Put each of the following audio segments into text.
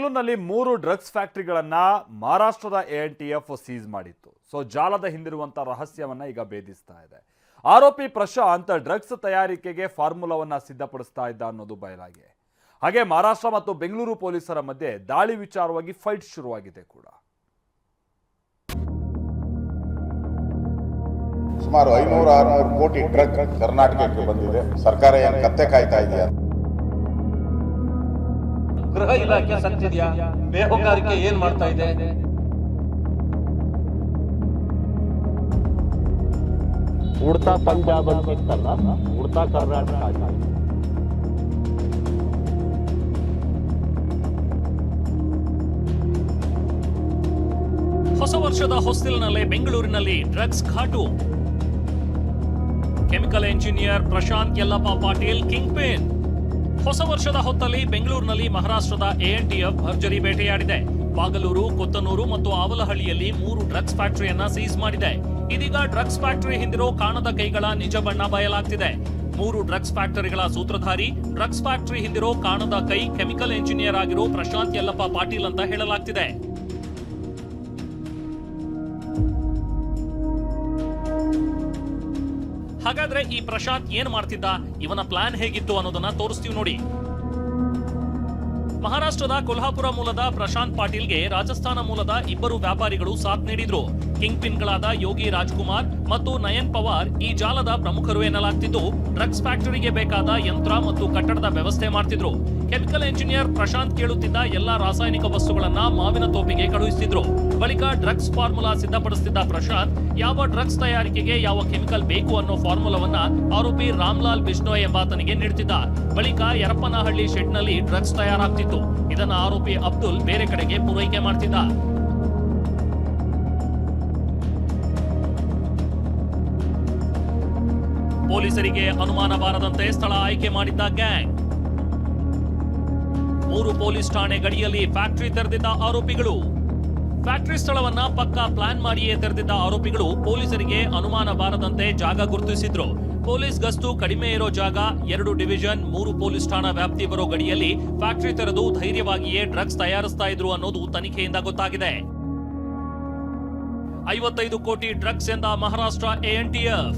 ಬೆಂಗಳೂರಿನಲ್ಲಿ 3 ಡ್ರಗ್ಸ್ ಫ್ಯಾಕ್ಟರಿಗಳನ್ನ ಮಹಾರಾಷ್ಟ್ರದ ANTF seize ಮಾಡಿತ್ತು. ಜಾಲದ ಹಿಂದಿರುವಂತ ರಹಸ್ಯವನ್ನ ಈಗ ಭೇದಿಸ್ತಾ ಇದೆ. ಆರೋಪಿ ಪ್ರಶಾಂತ್ ಡ್ರಗ್ಸ್ ತಯಾರಿಕೆಗೆ ಫಾರ್ಮುಲಾವನ್ನ ಸಿದ್ಧಪಡಿಸ್ತಾ ಇದ್ದ ಅನ್ನೋದು ಬಯಲಾಗಿದೆ. ಹಾಗೆ ಮಹಾರಾಷ್ಟ್ರ ಮತ್ತು ಬೆಂಗಳೂರು ಪೊಲೀಸರ ಮಧ್ಯೆ ದಾಳಿ ವಿಚಾರವಾಗಿ ಫೈಟ್ ಶುರುವಾಗಿದೆ ಕೂಡ. ಸುಮಾರು 500-600 ಕೋಟಿ ಡ್ರಗ್ ಕರ್ನಾಟಕಕ್ಕೆ ಬಂದಿದೆ. ಸರ್ಕಾರ ಏನು ಕತ್ತೆ ಕಾಯ್ತಾ ಇದೆಯಾ? ಗೃಹ ಇಲಾಖೆ ಸತ್ತಿದೆಯಾ? ಬೇಹುಗಾರಿಕೆ ಏನ್ ಮಾಡ್ತಾ ಇದೆ? ಉಡ್ತಾ ಪಂಜಾಬ್ ಅಂತ ಇತ್ತಲ್ಲ, ಉಡ್ತಾ ಕರ್ನಾಟಕ ಆಗಿದೆ. ಹೊಸ ವರ್ಷದ ಹೊಸ್ತಿಲಿನಲ್ಲೇ ಬೆಂಗಳೂರಿನಲ್ಲಿ ಡ್ರಗ್ಸ್ ಘಾಟು. Chemical engineer Prashant Yallappa Patil kingpin. ಹೊಸ ವರ್ಷದ ಹೊತ್ತಲ್ಲಿ ಬೆಂಗಳೂರಿನಲ್ಲಿ ಮಹಾರಾಷ್ಟ್ರದ ANTF ಭರ್ಜರಿ ಬೇಟೆಯಾಡಿದೆ. ಬಾಗಲೂರು, ಕೊತ್ತನೂರು ಮತ್ತು ಆವಲಹಳ್ಳಿಯಲ್ಲಿ 3 ಡ್ರಗ್ಸ್ ಫ್ಯಾಕ್ಟರಿಯನ್ನ ಸೀಸ್ ಮಾಡಿದೆ. ಇದೀಗ ಡ್ರಗ್ಸ್ ಫ್ಯಾಕ್ಟರಿ ಹಿಂದಿರೋ ಕಾಣದ ಕೈಗಳ ನಿಜ ಬಣ್ಣ ಬಯಲಾಗ್ತಿದೆ. 3 ಡ್ರಗ್ಸ್ ಫ್ಯಾಕ್ಟರಿಗಳ ಸೂತ್ರಧಾರಿ, ಡ್ರಗ್ಸ್ ಫ್ಯಾಕ್ಟರಿ ಹಿಂದಿರೋ ಕಾಣದ ಕೈ ಕೆಮಿಕಲ್ ಎಂಜಿನಿಯರ್ ಆಗಿರೋ ಪ್ರಶಾಂತ್ ಯಲ್ಲಪ್ಪ ಪಾಟೀಲ್ ಅಂತ ಹೇಳಲಾಗ್ತಿದೆ. ಹಾಗಾದ್ರೆ ಈ ಪ್ರಶಾಂತ್ ಏನ್ ಮಾಡ್ತಿದ್ದ, ಇವನ ಪ್ಲಾನ್ ಹೇಗಿತ್ತು ಅನ್ನೋದನ್ನ ತೋರಿಸ್ತೀವಿ ನೋಡಿ. ಮಹಾರಾಷ್ಟ್ರದ ಕೊಲ್ಹಾಪುರ ಮೂಲದ ಪ್ರಶಾಂತ್ ಪಾಟೀಲ್ಗೆ ರಾಜಸ್ಥಾನ ಮೂಲದ 2 ವ್ಯಾಪಾರಿಗಳು ಸಾಥ್ ನೀಡಿದ್ರು. ಕಿಂಗ್ ಪಿನ್ಗಳಾದ ಯೋಗಿ ರಾಜ್ಕುಮಾರ್ ಮತ್ತು ನಯನ್ ಪವಾರ್ ಈ ಜಾಲದ ಪ್ರಮುಖರು ಎನ್ನಲಾಗ್ತಿದ್ದು, ಡ್ರಗ್ಸ್ ಫ್ಯಾಕ್ಟರಿಗೆ ಬೇಕಾದ ಯಂತ್ರ ಮತ್ತು ಕಟ್ಟಡದ ವ್ಯವಸ್ಥೆ ಮಾಡ್ತಿದ್ರು. ಕೆಮಿಕಲ್ ಎಂಜಿನಿಯರ್ ಪ್ರಶಾಂತ್ ಕೇಳುತ್ತಿದ್ದ ಎಲ್ಲಾ ರಾಸಾಯನಿಕ ವಸ್ತುಗಳನ್ನ ಮಾವಿನ ತೋಪಿಗೆ ಕಳುಹಿಸುತ್ತಿದ್ರು. ಬಳಿಕ ಡ್ರಗ್ಸ್ ಫಾರ್ಮುಲಾ ಸಿದ್ಧಪಡಿಸುತ್ತಿದ್ದ ಪ್ರಶಾಂತ್ ಯಾವ ಡ್ರಗ್ಸ್ ತಯಾರಿಕೆಗೆ ಯಾವ ಕೆಮಿಕಲ್ ಬೇಕು ಅನ್ನೋ ಫಾರ್ಮುಲಾವನ್ನ ಆರೋಪಿ ರಾಮ್ಲಾಲ್ ಬಿಷ್ಣೋಯ್ ಎಂಬಾತನಿಗೆ ನೀಡುತ್ತಿದ್ದ. ಬಳಿಕ ಯರಪ್ಪನಹಳ್ಳಿ ಶೆಡ್ನಲ್ಲಿ ಡ್ರಗ್ಸ್ ತಯಾರಾಗ್ತಿತ್ತು. ಇದನ್ನ ಆರೋಪಿ ಅಬ್ದುಲ್ ಬೇರೆ ಕಡೆಗೆ ಪೂರೈಕೆ ಮಾಡ್ತಿದ್ದ. ಪೊಲೀಸರಿಗೆ ಅನುಮಾನ ಬಾರದಂತೆ ಸ್ಥಳ ಆಯ್ಕೆ ಮಾಡಿದ್ದ ಗ್ಯಾಂಗ್. 3 ಪೊಲೀಸ್ ಠಾಣೆ ಗಡಿಯಲ್ಲಿ ಫ್ಯಾಕ್ಟರಿ ತೆರೆದಿದ್ದ ಆರೋಪಿಗಳು. ಫ್ಯಾಕ್ಟರಿ ಸ್ಥಳವನ್ನ ಪಕ್ಕಾ ಪ್ಲಾನ್ ಮಾಡಿಯೇ ತೆರೆದಿದ್ದ ಆರೋಪಿಗಳು ಪೊಲೀಸರಿಗೆ ಅನುಮಾನ ಬಾರದಂತೆ ಜಾಗ ಗುರುತಿಸಿದ್ರು. ಪೊಲೀಸ್ ಗಸ್ತು ಕಡಿಮೆ ಇರೋ ಜಾಗ, 2 ಡಿವಿಷನ್, 3 ಪೊಲೀಸ್ ಠಾಣಾ ವ್ಯಾಪ್ತಿ ಬರೋ ಗಡಿಯಲ್ಲಿ ಫ್ಯಾಕ್ಟರಿ ತೆರೆದು ಧೈರ್ಯವಾಗಿಯೇ ಡ್ರಗ್ಸ್ ತಯಾರಿಸ್ತಾ ಇದ್ರು ಅನ್ನೋದು ತನಿಖೆಯಿಂದ ಗೊತ್ತಾಗಿದೆ. 55 ಕೋಟಿ ಡ್ರಗ್ಸ್ ಎಂದ ಮಹಾರಾಷ್ಟ್ರ ANTF.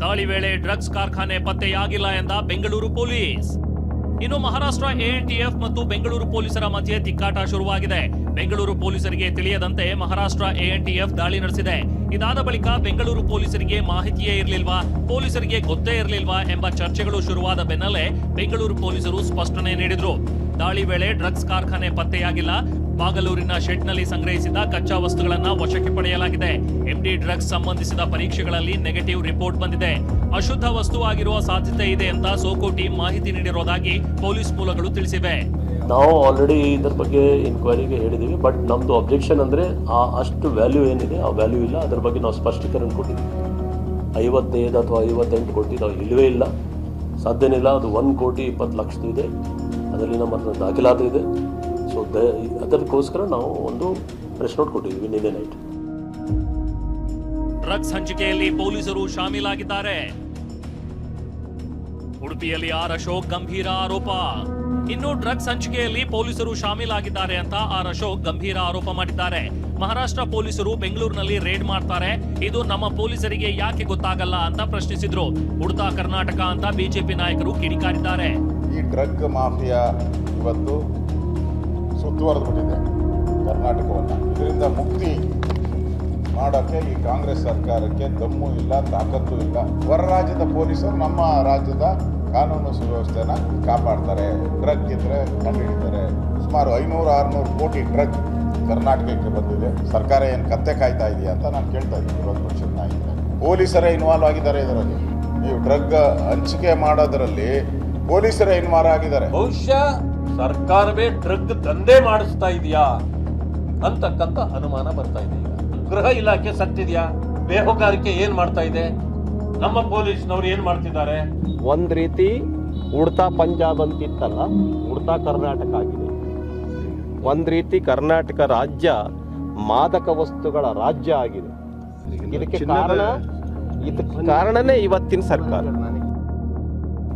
ದಾಳಿ ವೇಳೆ ಡ್ರಗ್ಸ್ ಕಾರ್ಖಾನೆ ಪತ್ತೆಯಾಗಿಲ್ಲ ಎಂದ ಬೆಂಗಳೂರು ಪೊಲೀಸ್. ಇನ್ನು ಮಹಾರಾಷ್ಟ್ರ ANTF ಮತ್ತು ಬೆಂಗಳೂರು ಪೊಲೀಸರ ಮಧ್ಯೆ ತಿಕ್ಕಾಟ ಶುರುವಾಗಿದೆ. ಬೆಂಗಳೂರು ಪೊಲೀಸರಿಗೆ ತಿಳಿಯದಂತೆ ಮಹಾರಾಷ್ಟ್ರ ANTF ದಾಳಿ ನಡೆಸಿದೆ. ಇದಾದ ಬಳಿಕ ಬೆಂಗಳೂರು ಪೊಲೀಸರಿಗೆ ಮಾಹಿತಿಯೇ ಇರಲಿಲ್ವಾ, ಪೊಲೀಸರಿಗೆ ಗೊತ್ತೇ ಇರಲಿಲ್ವಾ ಎಂಬ ಚರ್ಚೆಗಳು ಶುರುವಾದ ಬೆನ್ನಲ್ಲೇ ಬೆಂಗಳೂರು ಪೊಲೀಸರು ಸ್ಪಷ್ಟನೆ ನೀಡಿದ್ರು. ದಾಳಿ ವೇಳೆ ಡ್ರಗ್ಸ್ ಕಾರ್ಖಾನೆ ಪತ್ತೆಯಾಗಿಲ್ಲ. ಬಾಗಲೂರಿನ ಶೆಡ್ನಲ್ಲಿ ಸಂಗ್ರಹಿಸಿದ ಕಚ್ಚಾ ವಸ್ತುಗಳನ್ನ ವಶಕ್ಕೆ ಪಡೆಯಲಾಗಿದೆ. MD ಡ್ರಗ್ಸ್ ಸಂಬಂಧಿಸಿದ ಪರೀಕ್ಷೆಗಳಲ್ಲಿ ನೆಗೆಟಿವ್ ರಿಪೋರ್ಟ್ ಬಂದಿದೆ. ಅಶುದ್ಧ ವಸ್ತು ಆಗಿರುವ ಸಾಧ್ಯತೆ ಇದೆ ಅಂತ ಸೋಕೋ ಟೀಮ್ ಮಾಹಿತಿ ನೀಡಿರೋದಾಗಿ ಪೊಲೀಸ್ ಮೂಲಗಳು ತಿಳಿಸಿವೆ. ನಾವು ಆಲ್ರೆಡಿ ಇದರ ಬಗ್ಗೆ ಇನ್ಕ್ವೈರಿಗೆ ಹೇಳಿದೀವಿ. ಬಟ್ ನಮ್ದು ಅಬ್ಜೆಕ್ಷನ್ ಅಂದ್ರೆ ಅಷ್ಟು ವ್ಯಾಲ್ಯೂ ಏನಿದೆ ಆ ವ್ಯಾಲ್ಯೂ ಇಲ್ಲ. ಅದ್ರ ಬಗ್ಗೆ ನಾವು ಸ್ಪಷ್ಟೀಕರಣ ಕೊಟ್ಟಿದ್ದೀವಿ. 55 ಅಥವಾ 58 ಕೋಟಿ ನಾವು ಇಲ್ಲವೇ ಇಲ್ಲ, ಸಾಧ್ಯನೇ ಇಲ್ಲ. ಅದು 1 ಕೋಟಿ 20 ಲಕ್ಷ ಇದೆ. ಅದರಲ್ಲಿ ನಮ್ಮ ಹತ್ರ ದಾಖಲಾತಿ ಇದೆ. ಸೊ ಅದಕ್ಕೋಸ್ಕರ ನಾವು ಒಂದು ಪ್ರೆಸ್ ನೋಟ್ ಕೊಟ್ಟಿದ್ದೀವಿ ನಿನ್ನೆ ನೈಟ್. ಡ್ರಗ್ಸ್ ಹಂಚಿಕೆಯಲ್ಲಿ ಪೊಲೀಸರು ಶಾಮೀಲಾಗಿದ್ದಾರೆ. ಉಡುಪಿಯಲ್ಲಿ ಆರ್ ಅಶೋಕ್ ಗಂಭೀರ ಆರೋಪ. ಇನ್ನು ಡ್ರಗ್ಸ್ ಹಂಚಿಕೆಯಲ್ಲಿ ಪೊಲೀಸರು ಶಾಮೀಲಾಗಿದ್ದಾರೆ ಅಂತ ಆರ್ ಅಶೋಕ್ ಗಂಭೀರ ಆರೋಪ ಮಾಡಿದ್ದಾರೆ. ಮಹಾರಾಷ್ಟ್ರ ಪೊಲೀಸರು ಬೆಂಗಳೂರಿನಲ್ಲಿ ರೇಡ್ ಮಾಡ್ತಾರೆ, ಇದು ನಮ್ಮ ಪೊಲೀಸರಿಗೆ ಯಾಕೆ ಗೊತ್ತಾಗಲ್ಲ ಅಂತ ಪ್ರಶ್ನಿಸಿದ್ರು. ಉಡ್ತಾ ಕರ್ನಾಟಕ ಅಂತ ಬಿಜೆಪಿ ನಾಯಕರು ಕಿಡಿಕಾರಿದ್ದಾರೆ. ಈ ಡ್ರಗ್ ಮಾಫಿಯಾ ಇವತ್ತು ಸುತ್ತುವರೆದ್ಬಿಟ್ಟಿದೆ ಕರ್ನಾಟಕವನ್ನು. ಇದರಿಂದ ಮುಕ್ತಿ ಮಾಡೋಕ್ಕೆ ಈ ಕಾಂಗ್ರೆಸ್ ಸರ್ಕಾರಕ್ಕೆ ದಮ್ಮು ಇಲ್ಲ, ತಾಕತ್ತು ಇಲ್ಲ. ಹೊರ ರಾಜ್ಯದ ಪೊಲೀಸರು ನಮ್ಮ ರಾಜ್ಯದ ಕಾನೂನು ಸುವ್ಯವಸ್ಥೆನ ಕಾಪಾಡ್ತಾರೆ. ಡ್ರಗ್ ಇದ್ರೆ ಕಂಡುಹಿಡಿತಾರೆ. ಸುಮಾರು 500-600 ಕೋಟಿ ಡ್ರಗ್ ಕರ್ನಾಟಕಕ್ಕೆ ಬಂದಿದೆ. ಸರ್ಕಾರ ಏನು ಕತ್ತೆ ಕಾಯ್ತಾ ಇದೆಯಾ ಅಂತ ನಾನು ಕೇಳ್ತಾ ಇದ್ದೀನಿ. ವಿರೋಧ ಪಕ್ಷದ ನಾಯಕರೇ, ಪೊಲೀಸರೇ ಇನ್ವಾಲ್ವ್ ಆಗಿದ್ದಾರೆ ಇದರಲ್ಲಿ. ನೀವು ಡ್ರಗ್ ಹಂಚಿಕೆ ಮಾಡೋದ್ರಲ್ಲಿ ಪೊಲೀಸರೇ ಇನ್ವಾಲ್ವ್ ಆಗಿದ್ದಾರೆ. ಬಹುಶಃ ಸರ್ಕಾರವೇ ಡ್ರಗ್ ದಂಧೆ ಮಾಡಿಸ್ತಾ ಇದೆಯಾ ಅಂತಕ್ಕಂಥ ಅನುಮಾನ ಬರ್ತಾ ಇದೆ. ಗೃಹ ಇಲಾಖೆ ಸತ್ತಿದೆಯಾ? ಬೇಹುಗಾರಿಕೆ ಏನ್ ಮಾಡ್ತಾ ಇದೆ? ನಮ್ಮ ಪೊಲೀಸ್ನವ್ರು ಏನ್ ಮಾಡ್ತಿದ್ದಾರೆ? ಒಂದ್ ರೀತಿ ಉಡ್ತಾ ಪಂಜಾಬ್ ಅಂತ ಇತ್ತಲ್ಲ, ಉಡ್ತಾ ಕರ್ನಾಟಕ ಆಗಿದೆ. ಒಂದ್ ರೀತಿ ಕರ್ನಾಟಕ ರಾಜ್ಯ ಮಾದಕ ವಸ್ತುಗಳ ರಾಜ್ಯ ಆಗಿದೆ. ಇದಕ್ಕೆ ಕಾರಣನೇ ಇವತ್ತಿನ ಸರ್ಕಾರ.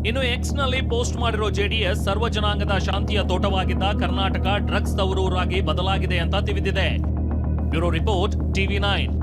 ಇನ್ನು ಎಕ್ಸ್ ನಲ್ಲಿ ಪೋಸ್ಟ್ ಮಾಡಿರೋ ಜೆಡಿಎಸ್ ಸರ್ವ ಜನಾಂಗದ ಶಾಂತಿಯ ತೋಟವಾಗಿದ್ದ ಕರ್ನಾಟಕ ಡ್ರಗ್ಸ್ ತವರೂರಾಗಿ ಬದಲಾಗಿದೆ ಅಂತ ತಿಳಿದಿದೆ. Bureau report, TV9.